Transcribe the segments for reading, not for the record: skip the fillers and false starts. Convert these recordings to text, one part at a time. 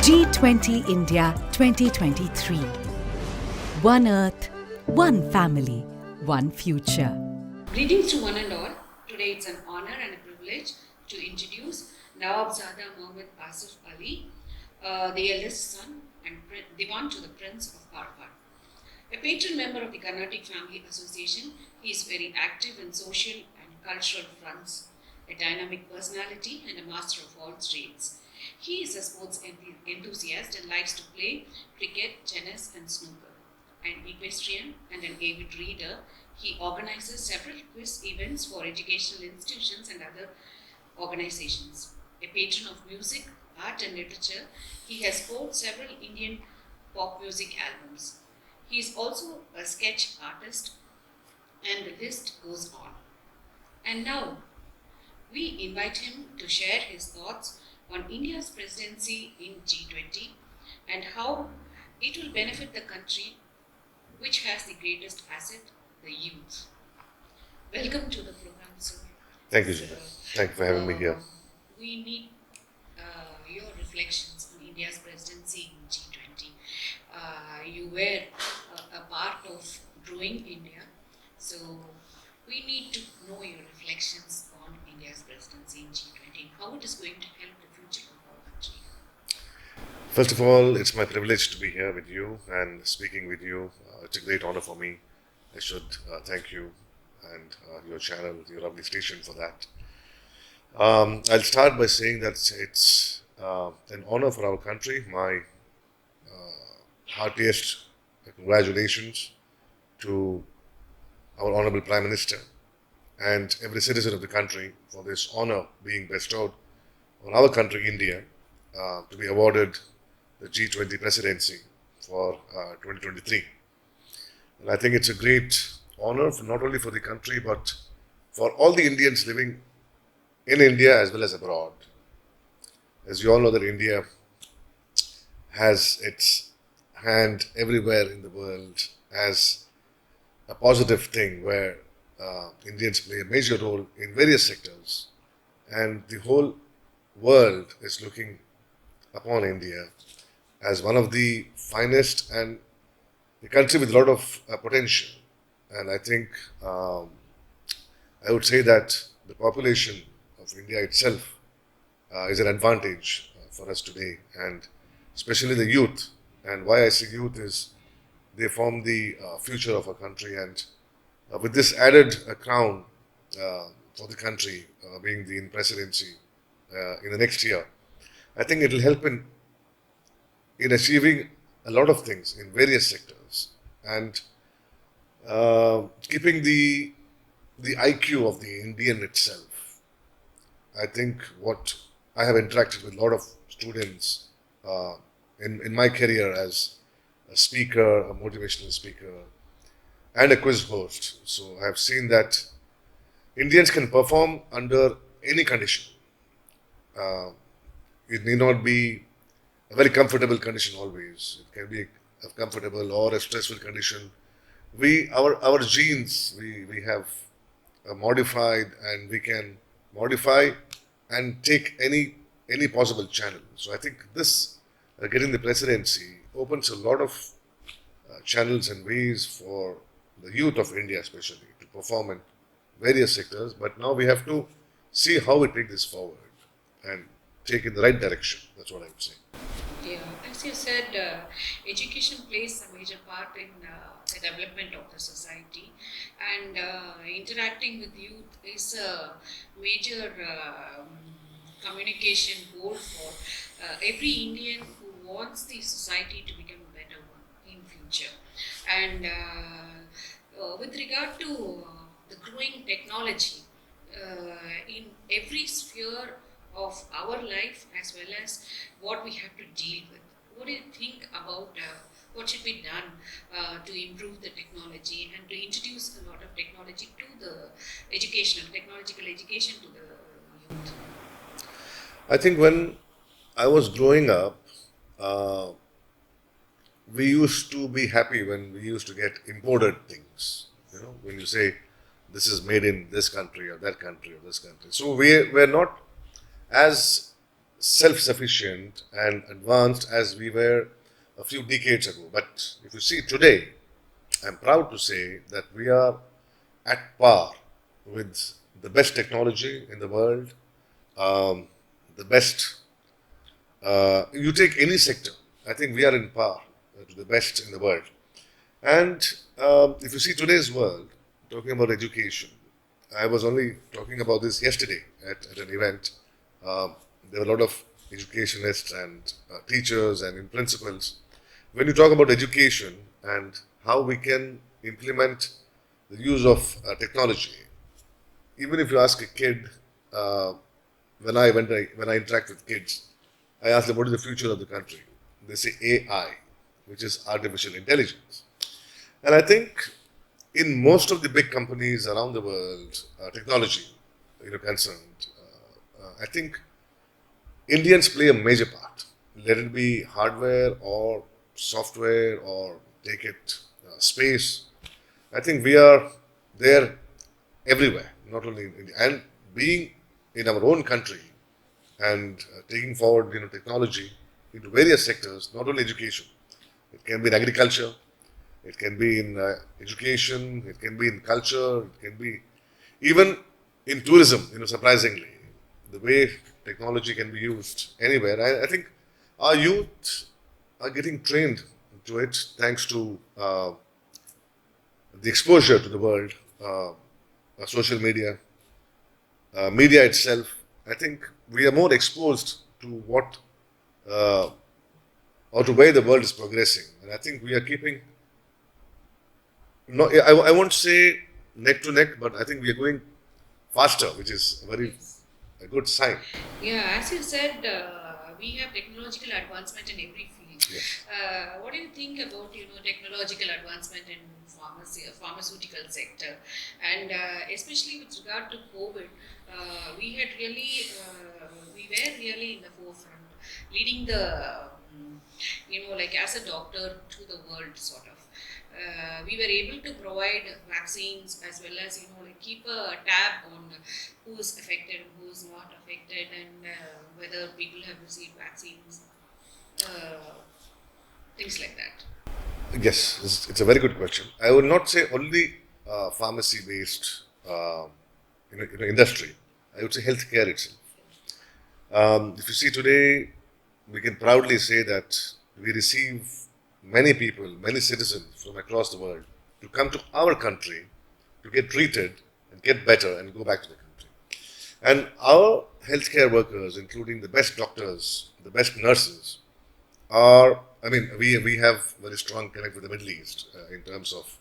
G20 India 2023. One Earth, one family, one future. Greetings to one and all. Today it's an honor and a privilege to introduce Nawabzada Mohammad Asif Ali, the eldest son and Diwan to the Prince of Parpar. A patron member of the Carnatic Family Association, he is very active in social and cultural fronts, a dynamic personality and a master of all trades. He is a sports enthusiast and likes to play cricket, tennis and snooker. An equestrian and an avid reader, he organizes several quiz events for educational institutions and other organizations. A patron of music, art and literature, he has scored several Indian pop music albums. He is also a sketch artist and the list goes on. And now, we invite him to share his thoughts on India's presidency in G20 and how it will benefit the country which has the greatest asset, the youth. Welcome to the program, sir. Thank you, Jana. Thank you for having me here. We need your reflections on India's presidency in G20. You were a part of growing India, so we need to know your reflections on India's presidency in G20 and how it is going to help the future of our country. First of all, it's my privilege to be here with you and speaking with you. It's a great honor for me. I should thank you and your channel, your lovely station for that. I'll start by saying that it's an honor for our country. My heartiest congratulations to our Honorable Prime Minister and every citizen of the country for this honor being bestowed on our country, India, to be awarded the G20 presidency for 2023. And I think it's a great honor for not only for the country but for all the Indians living in India as well as abroad. As you all know that India has its hand everywhere in the world as a positive thing where Indians play a major role in various sectors, and the whole world is looking upon India as one of the finest and a country with a lot of potential. And I think I would say that the population of India itself is an advantage for us today, and especially the youth. And why I say youth is they form the future of our country, and with this added crown for the country being the presidency in the next year, I think it will help in achieving a lot of things in various sectors and keeping the IQ of the Indian itself. I think what I have interacted with a lot of students in my career as a speaker, a motivational speaker, and a quiz host. So I have seen that Indians can perform under any condition. It need not be a very comfortable condition always. It can be a comfortable or a stressful condition. Our genes, we have modified, and we can modify and take any possible channel. So I think this getting the presidency opens a lot of channels and ways for the youth of India especially to perform in various sectors. But now we have to see how we take this forward and take in the right direction. That's what I would say. Yeah, as you said, education plays a major part in the development of the society, and interacting with youth is a major communication goal for every Indian who wants the society to become a better one in future. And with regard to the growing technology in every sphere of our life as well as what we have to deal with, what do you think about what should be done to improve the technology and to introduce a lot of technology to the technological education to the youth? I think when I was growing up, we used to be happy when we used to get imported things. You know, when you say this is made in this country or that country or this country. So we're not as self-sufficient and advanced as we were a few decades ago. But if you see today, I'm proud to say that we are at par with the best technology in the world, the best. You take any sector, I think we are in par to the best in the world. And if you see today's world, talking about education, I was only talking about this yesterday at an event. There were a lot of educationists and teachers and principals. When you talk about education and how we can implement the use of technology, even if you ask a kid, when I interact with kids, I ask them what is the future of the country. They say AI, which is artificial intelligence. And I think in most of the big companies around the world, technology, concerned, I think Indians play a major part. Let it be hardware or software or take it space. I think we are there everywhere, not only in India. And being in our own country and taking forward technology into various sectors, not only education. It can be in agriculture, it can be in education, it can be in culture, it can be even in tourism, surprisingly. The way technology can be used anywhere. I think our youth are getting trained to it thanks to the exposure to the world, social media, media itself. I think we are more exposed to what or to where the world is progressing. And I think we are keeping, no, I won't say neck to neck, but I think we are going faster, which is a good sign. Yeah, as you said, we have technological advancement in every field. Yes. What do you think about technological advancement in pharmaceutical sector, and especially with regard to COVID, we were really in the forefront, leading the like as a doctor to the world sort of. We were able to provide vaccines as well as like keep a tab on who's affected, who's not affected, and whether people have received vaccines, things like that. Yes, it's a very good question. I would not say only pharmacy-based industry. I would say healthcare itself. If you see today, we can proudly say that we receive many people, many citizens from across the world to come to our country to get treated and get better and go back to the country. And our healthcare workers, including the best doctors, the best nurses, we have very strong connect with the Middle East in terms of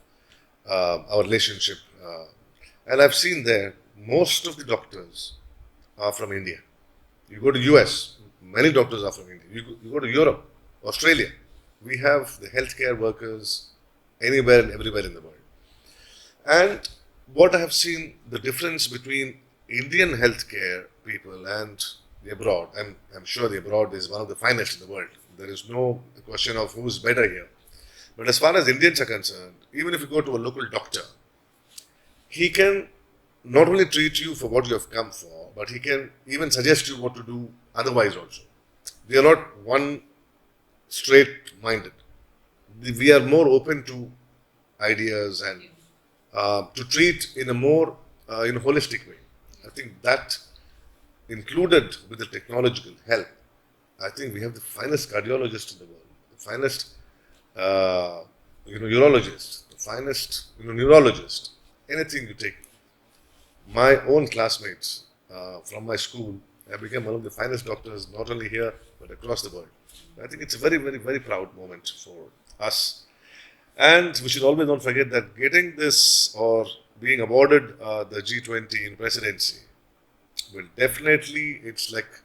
our relationship. And I've seen there, most of the doctors are from India. You go to US, many doctors are from India. You go to Europe, Australia, we have the healthcare workers anywhere and everywhere in the world. And what I have seen, the difference between Indian healthcare people and the abroad, and I'm sure the abroad is one of the finest in the world. There is no question of who's better here. But as far as Indians are concerned, even if you go to a local doctor, he can not only treat you for what you have come for, but he can even suggest you what to do otherwise also. We are not one straight-minded. We are more open to ideas and to treat in a more holistic way. I think that included with the technological help, I think we have the finest cardiologists in the world, the finest urologists, the finest neurologists. Anything you take. My own classmates from my school have become one of the finest doctors, not only here but across the world. I think it's a very, very, very proud moment for us. And we should always not forget that getting this or being awarded the G20 in presidency will definitely, it's like,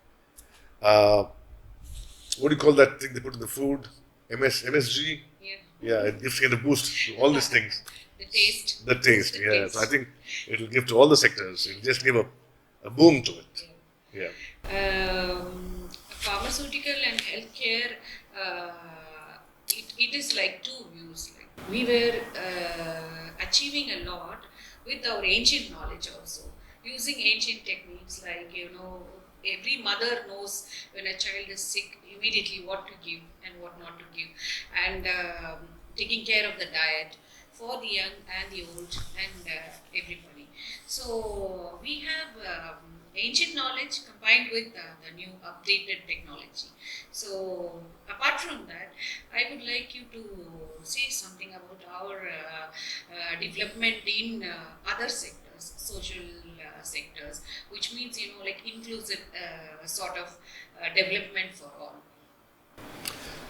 what do you call that thing they put in the food? MSG? Yeah. Yeah, it gives kind of boost to all these things. The taste. The taste, The yeah. taste. So I think it will give to all the sectors. It will just give a boom to it. Yeah. Pharmaceutical and healthcare, it is like two views. Like we were achieving a lot with our ancient knowledge also, using ancient techniques like every mother knows when a child is sick immediately what to give and what not to give, and taking care of the diet for the young and the old and everybody. So we have ancient knowledge combined with the new updated technology. So apart from that, I would like you to say something about our development in other sectors, social sectors, which means, you know, like inclusive sort of development for all.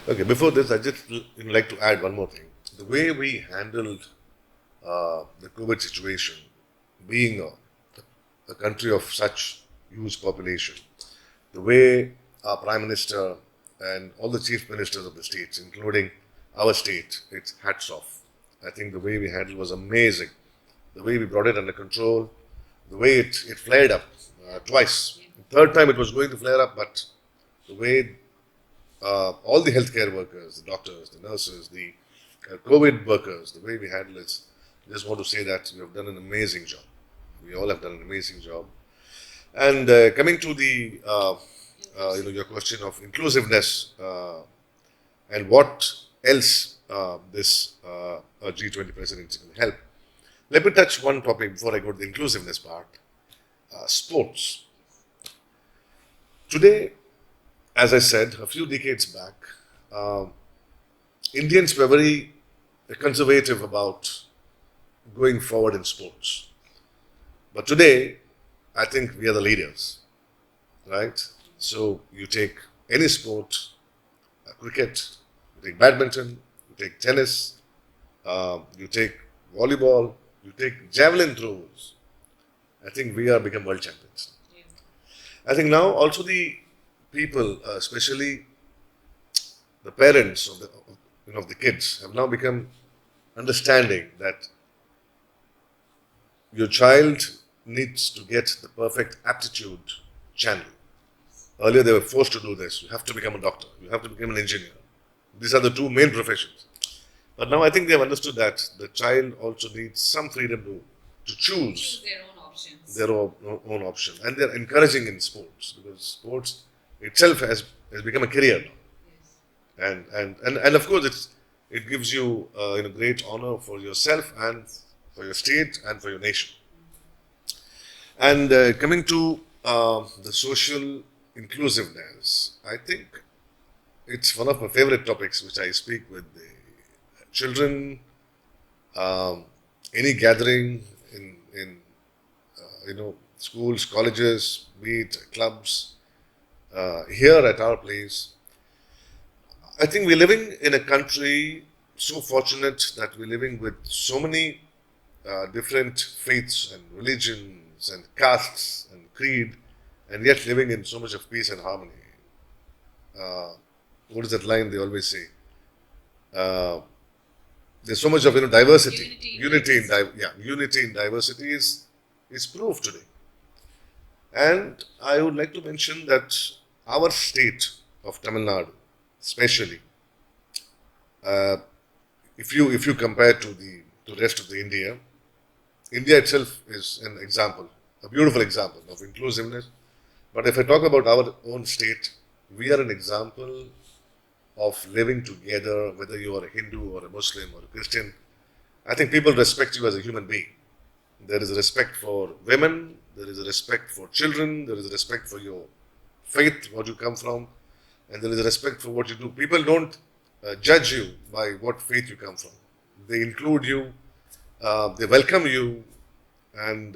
Okay, before this, I just like to add one more thing. The way we handled the COVID situation, being a country of such huge population, the way our Prime Minister and all the chief ministers of the states, including our state, it's hats off. I think the way we handled was amazing. The way we brought it under control, the way it flared up twice. The third time it was going to flare up, but the way all the healthcare workers, the doctors, the nurses, the COVID workers, the way we handle it, I just want to say that we have done an amazing job. We all have done an amazing job. And coming to the your question of inclusiveness and what else this G20 presidency can help. Let me touch one topic before I go to the inclusiveness part. Sports. Today, as I said, a few decades back, Indians were very conservative about going forward in sports. But today, I think we are the leaders, right? So you take any sport, cricket, you take badminton, you take tennis, you take volleyball, you take javelin throws. I think we are become world champions. Yeah. I think now also the people, especially the parents of the kids, have now become understanding that your child needs to get the perfect aptitude channel. Earlier they were forced to do this. You have to become a doctor. You have to become an engineer. These are the two main professions. But now I think they have understood that the child also needs some freedom to choose their own options. Their own option. And they're encouraging in sports, because sports itself has become a career now. Yes. And of course it gives you great honor for yourself and for your state and for your nation. And coming to the social inclusiveness, I think it's one of my favorite topics which I speak with the children, any gathering in schools, colleges, be it clubs, here at our place. I think we're living in a country so fortunate that we're living with so many different faiths and religions and castes and creed, and yet living in so much of peace and harmony. What is that line they always say? There's so much of diversity. Unity in diversity is proof today. And I would like to mention that our state of Tamil Nadu, especially, if you compare to the rest of the India itself is an example, a beautiful example of inclusiveness. But if I talk about our own state, we are an example of living together, whether you are a Hindu or a Muslim or a Christian. I think people respect you as a human being. There is a respect for women, there is a respect for children, there is a respect for your faith, what you come from, and there is a respect for what you do. People don't judge you by what faith you come from. They include you, they welcome you, and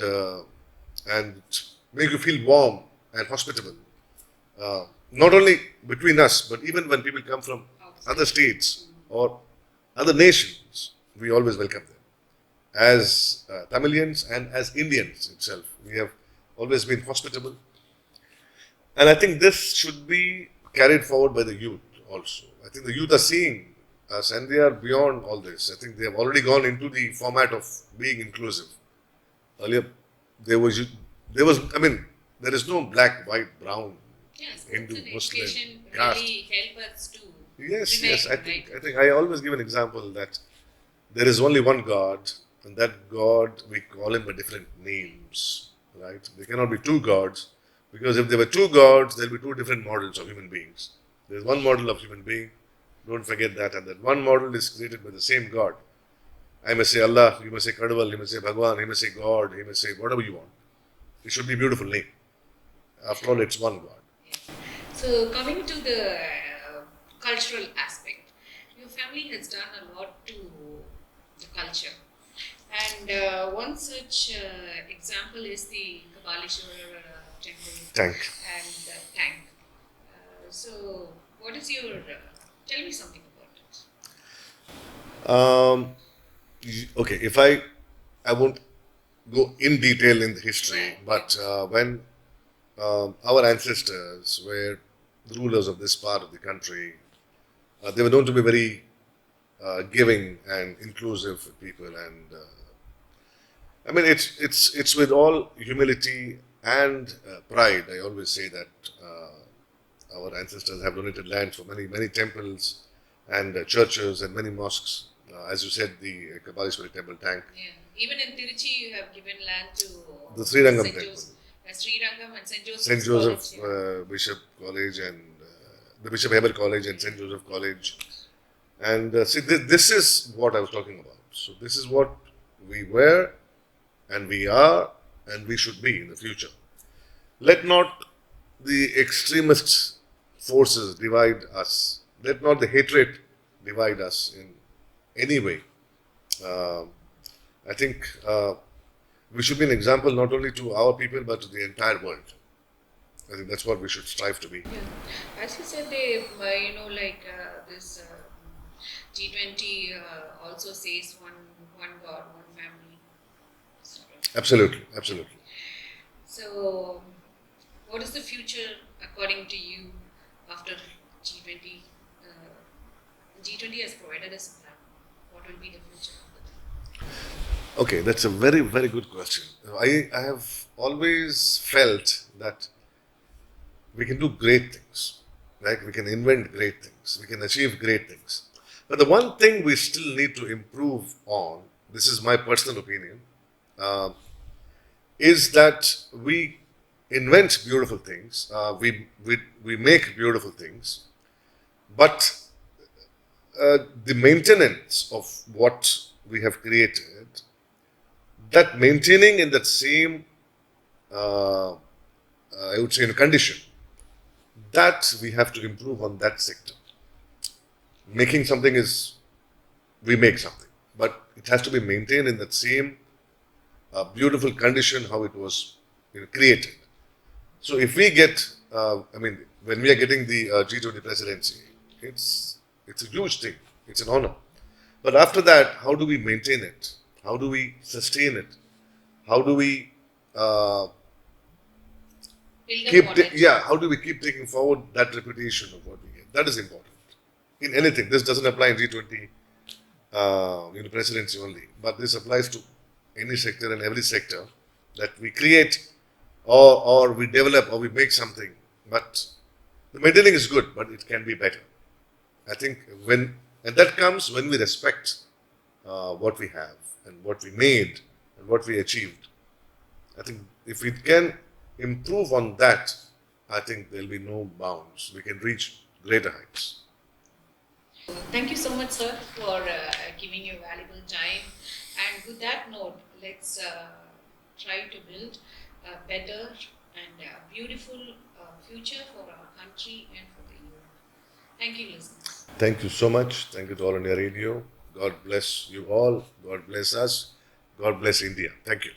make you feel warm and hospitable. Not only between us, but even when people come from other states or other nations, we always welcome them. As Tamilians and as Indians itself, we have always been hospitable. And I think this should be carried forward by the youth also. I think the youth are seeing us and they are beyond all this. I think they have already gone into the format of being inclusive. Earlier, there is no black, white, brown, yes, Hindu, Muslim, education caste. really help us to Yes, remain, yes. I right? think I always give an example that there is only one God, and that God we call him by different names, right? There cannot be two gods, Because if there were two gods, there will be two different models of human beings. There is one model of human being, don't forget that, and that one model is created by the same God. I may say Allah, you may say Kadwal, you may say Bhagwan, you may say God, you may say whatever you want. It should be a beautiful name. After all, it's one God. So coming to the cultural aspect, your family has done a lot to the culture. And one such example is the Kabaleshwar temple Tank. and the tank. So what is your, tell me something about it. Okay, if I won't go in detail in the history, but when our ancestors were the rulers of this part of the country, they were known to be very giving and inclusive people, and I mean it's with all humility and pride. I always say that our ancestors have donated land for many temples and churches and many mosques. As you said, the Kabaleshwari temple tank. Yeah. Even in Tiruchi, you have given land to The Srirangam St. temple. Sri Rangam and St. Joseph. St. Joseph Bishop College and the Bishop Heber College and St. Joseph College. And see, this is what I was talking about. So this is what we were and we are and we should be in the future. Let not the extremist forces divide us. Let not the hatred divide us in any way. I think we should be an example not only to our people but to the entire world. I think that's what we should strive to be. Yeah. As you said, they, this G20 also says one God, one family. Absolutely, absolutely. So, what is the future according to you after G20? G20 has provided us a plan. What will be the future of the Okay, that's a very, very good question. I have always felt that we can do great things, right? We can invent great things, we can achieve great things. But the one thing we still need to improve on, this is my personal opinion, is that we invent beautiful things, we make beautiful things, but the maintenance of what we have created, that maintaining in that same, I would say, in condition, that we have to improve on that sector. Making something is, we make something, but it has to be maintained in that same beautiful condition how it was created. So if we get, when we are getting the G20 presidency, it's a huge thing, it's an honor. But after that, how do we maintain it? How do we sustain it? How do we how do we keep taking forward that reputation of what we get? That is important. In anything, this doesn't apply in G20 presidency only, but this applies to any sector and every sector, that we create or we develop or we make something, but the maintaining is good, but it can be better. I think and that comes when we respect what we have and what we made and what we achieved. I think if we can improve on that, I think there will be no bounds. We can reach greater heights. Thank you so much, sir, for giving your valuable time. And with that note, let's try to build a better and beautiful future for our country and for the youth. Thank you, listeners. Thank you so much. Thank you to All India Radio. God bless you all. God bless us. God bless India. Thank you.